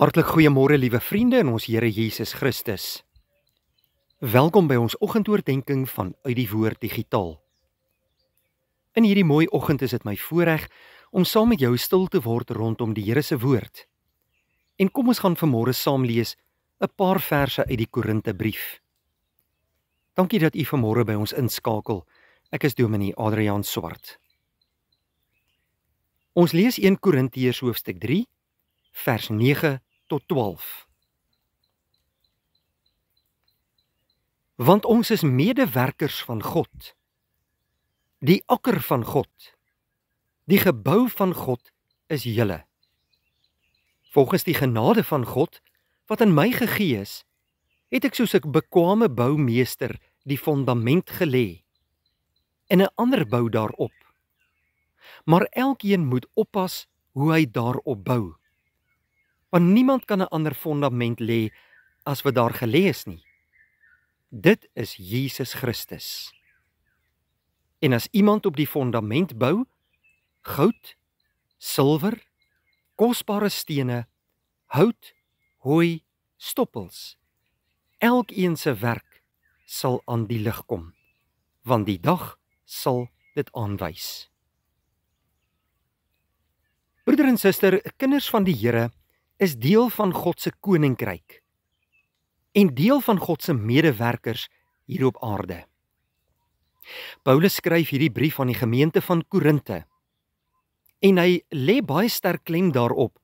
Hartlik goeiemôre liewe vriende in ons Here Jesus Christus. Welkom by ons oggendoordenkings van Uit die Woord Digitaal. In hierdie mooi oggend is dit my voorreg om saam met jou stil te word rondom die Here se woord. En kom ons gaan vanmôre saam lees 'n paar verse uit die Korintebrief. Dankie dat u vanmôre by ons inskakel. Ek is Dominee Adriaan Swart. Ons lees 1 Korintiërs hoofstuk 3, vers 9 tot 12. Want ons is medewerkers van God, die akker van God, die gebou van God is julle. Volgens die genade van God, wat in my gegee is, het ek soos 'n bekwame boumeester die fondament gelê, en 'n ander bou daarop. Maar elkeen moet oppas hoe hy daarop bou. Want niemand kan 'n ander fondament lê as wat daar gelê is nie. Dit is Jesus Christus. En as iemand op die fondament bou, goud, silwer, kosbare stene, hout, hooi, stoppels, elkeen se werk sal aan die lig kom, want die dag sal dit aanwys. Broeder en suster, kinders van die Here is deel van God se koninkryk en deel van God se medewerkers hier op aarde. Paulus skryf hierdie brief aan die gemeente van Korinte en hy lê baie sterk klem daarop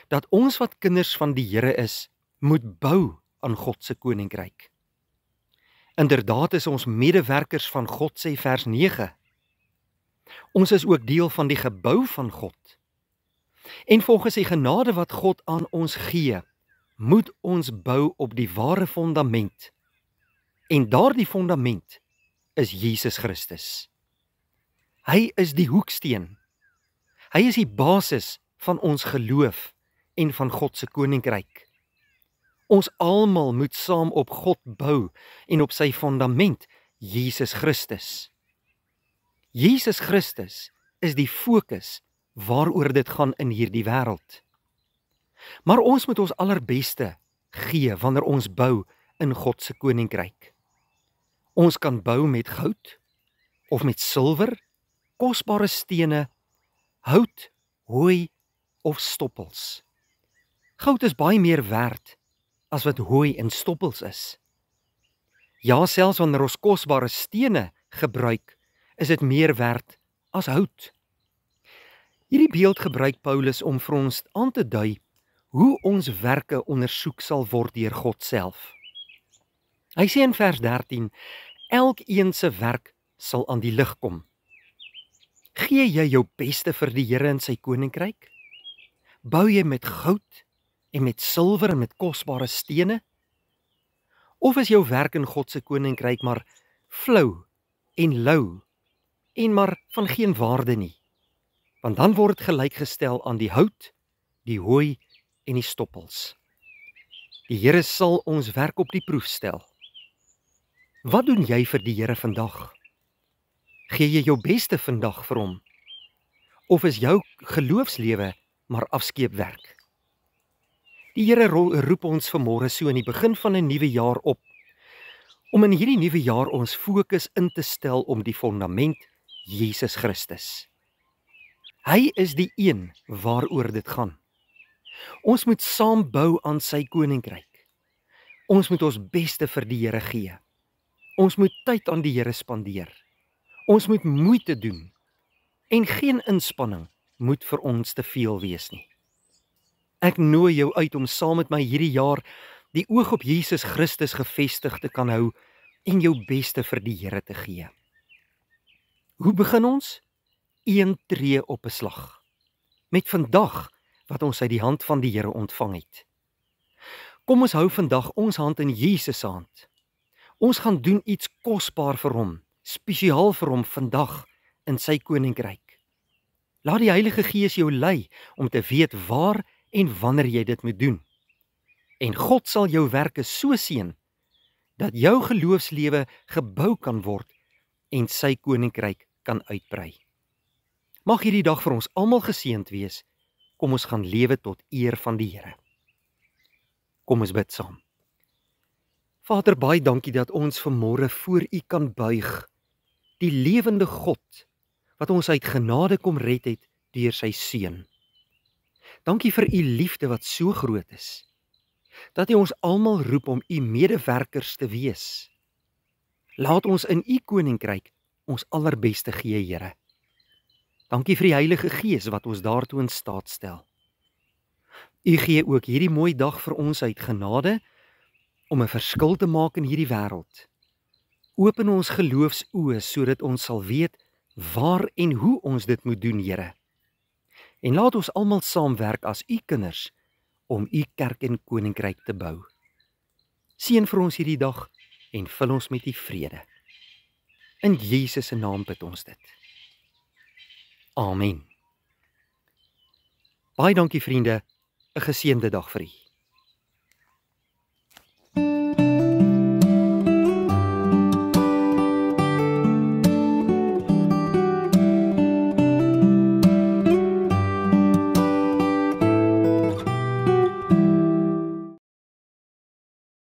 dat ons wat kinders van die Here is, moet bou aan God se koninkryk. Inderdaad is ons medewerkers van God, sê vers 9. Ons is ook deel van die gebou van God. En volgens die genade wat God aan ons gee, moet ons bou op die ware fondament. En daardie fondament is Jesus Christus. Hy is die hoeksteen. Hy is die basis van ons geloof en van God se koninkryk. Ons almal moet saam op God bou en op sy fondament, Jesus Christus. Jesus Christus is die fokus waaroor dit gaan in hierdie wêreld. Maar ons moet ons allerbeste gee wanneer ons bou in God se koninkryk. Ons kan bou met goud of met silwer, kosbare stene, hout, hooi of stoppels. Goud is baie meer werd as wat hooi en stoppels is. Ja, selfs wanneer ons kosbare stene gebruik, is dit meer werd as hout. Hierdie beeld gebruik Paulus om vir ons aan te dui hoe ons werke ondersoek sal word deur God self. Hy sê in vers 13, elkeen se werk sal aan die lig kom. Gee jy jou beste vir die Here in sy koninkryk? Bou jy met goud en met silwer en met kosbare stene? Of is jou werk in God se koninkryk maar flou en lou en maar van geen waarde nie? Want dan word dit gelykgestel aan die hout, die hooi en die stoppels. Die Here sal ons werk op die proef stel. Wat doen jy vir die Here vandag? Gee jy jou beste vandag vir hom? Of is jou geloofslewe maar afskeepwerk? Die Here roep ons vanmôre so in die begin van 'n nuwe jaar op, om in hierdie nuwe jaar ons fokus in te stel om die fondament Jesus Christus. Hy is die een waaroor dit gaan. Ons moet saam bou aan sy koninkryk. Ons moet ons beste vir die Here gee. Ons moet tyd aan die Here spandeer. Ons moet moeite doen. En geen inspanning moet vir ons te veel wees nie. Ek nooi jou uit om saam met my hierdie jaar die oog op Jesus Christus gefestig te kan hou en jou beste vir die Here te gee. Hoe begin ons? 1 tree op 'n slag. Met vandag wat ons uit die hand van die Here ontvang het. Kom ons hou vandag ons hand in Jesus se hand. Ons gaan doen iets kosbaar vir hom, spesiaal vir hom vandag in sy koninkryk. Laat die Heilige Gees jou lei om te weet waar en wanneer jy dit moet doen. En God sal jou werke so seën dat jou geloofslewe gebou kan word en sy koninkryk kan uitbrei. Mag hierdie dag vir ons almal geseënd wees. Kom ons gaan lewe tot eer van die Here. Kom ons bid saam. Vader, baie dankie dat ons vanmôre voor U kan buig, die lewende God, wat ons uit genade kom red het deur sy Seun. Dankie vir U liefde wat so groot is, dat U ons almal roep om U medewerkers te wees. Laat ons in U koninkryk ons allerbeste gee, Here. Dankie vir die Heilige Gees wat ons daartoe in staat stel. U gee ook hierdie mooi dag vir ons uit genade om 'n verskil te maak in hierdie wêreld. Open ons geloofsoë sodat ons sal weet waar en hoe ons dit moet doen, Here. En laat ons almal saamwerk as U kinders om U kerk en koninkryk te bou. Seën vir ons hierdie dag en vul ons met U vrede. In Jesus se naam bid ons dit. Amen. Baie dankie vriende, 'n geseënde dag vir u.